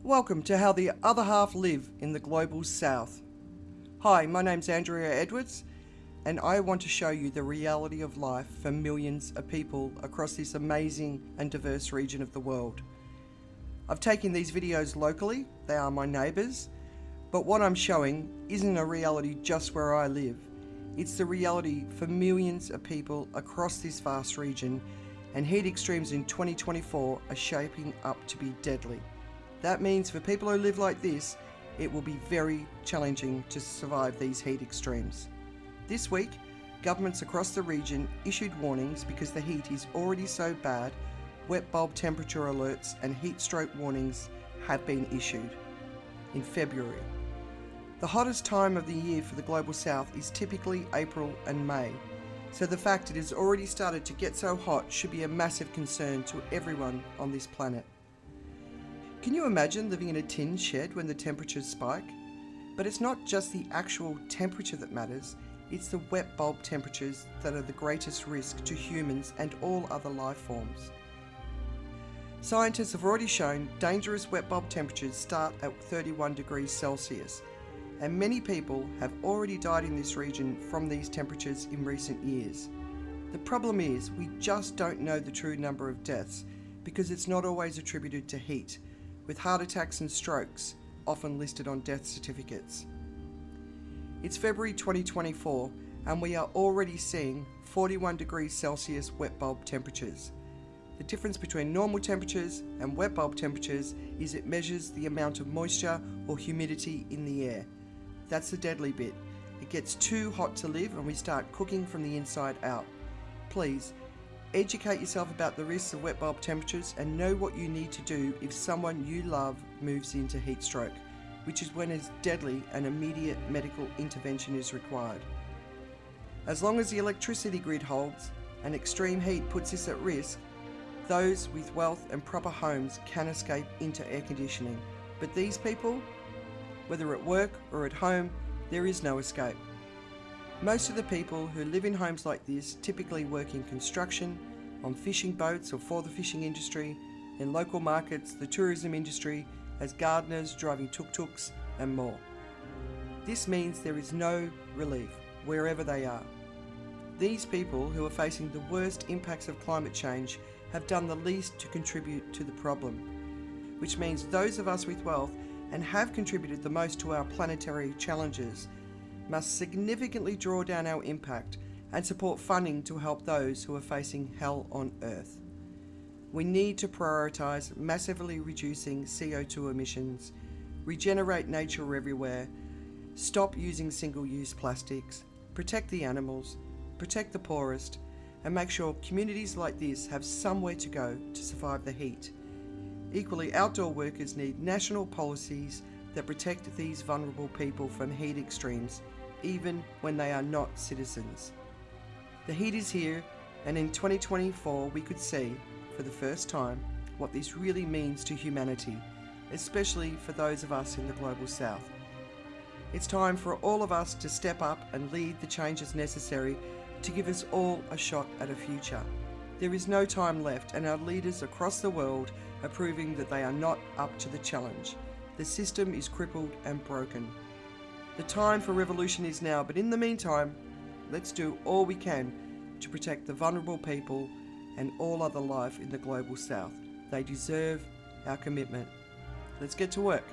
Welcome to How the Other Half Live in the Global South. Hi, my name's Andrea Edwards, and I want to show you the reality of life for millions of people across this amazing and diverse region of the world. I've taken these videos locally, they are my neighbours, but what I'm showing isn't a reality just where I live. It's the reality for millions of people across this vast region, and heat extremes in 2024 are shaping up to be deadly. That means for people who live like this, it will be very challenging to survive these heat extremes. This week, governments across the region issued warnings because the heat is already so bad. Wet bulb temperature alerts and heat stroke warnings have been issued in February. The hottest time of the year for the Global South is typically April and May, so the fact it has already started to get so hot should be a massive concern to everyone on this planet. Can you imagine living in a tin shed when the temperatures spike? But it's not just the actual temperature that matters, it's the wet bulb temperatures that are the greatest risk to humans and all other life forms. Scientists have already shown dangerous wet bulb temperatures start at 31 degrees Celsius, and many people have already died in this region from these temperatures in recent years. The problem is we just don't know the true number of deaths because it's not always attributed to heat, with heart attacks and strokes often listed on death certificates. It's February 2024 and we are already seeing 41 degrees Celsius wet bulb temperatures. The difference between normal temperatures and wet bulb temperatures is it measures the amount of moisture or humidity in the air. That's the deadly bit. It gets too hot to live and we start cooking from the inside out. Please, educate yourself about the risks of wet bulb temperatures and know what you need to do if someone you love moves into heat stroke, which is when it's deadly and immediate medical intervention is required. As long as the electricity grid holds and extreme heat puts this at risk, those with wealth and proper homes can escape into air conditioning. But these people, whether at work or at home, there is no escape. Most of the people who live in homes like this typically work in construction, on fishing boats or for the fishing industry, in local markets, the tourism industry, as gardeners, driving tuk-tuks and more. This means there is no relief wherever they are. These people who are facing the worst impacts of climate change have done the least to contribute to the problem, which means those of us with wealth and have contributed the most to our planetary challenges must significantly draw down our impact and support funding to help those who are facing hell on earth. We need to prioritise massively reducing CO2 emissions, regenerate nature everywhere, stop using single-use plastics, protect the animals, protect the poorest, and make sure communities like this have somewhere to go to survive the heat. Equally, outdoor workers need national policies that protect these vulnerable people from heat extremes, even when they are not citizens. The heat is here, and in 2024 we could see, for the first time, what this really means to humanity, especially for those of us in the Global South. It's time for all of us to step up and lead the changes necessary to give us all a shot at a future. There is no time left, and our leaders across the world are proving that they are not up to the challenge. The system is crippled and broken. The time for revolution is now, but in the meantime, let's do all we can to protect the vulnerable people and all other life in the Global South. They deserve our commitment. Let's get to work.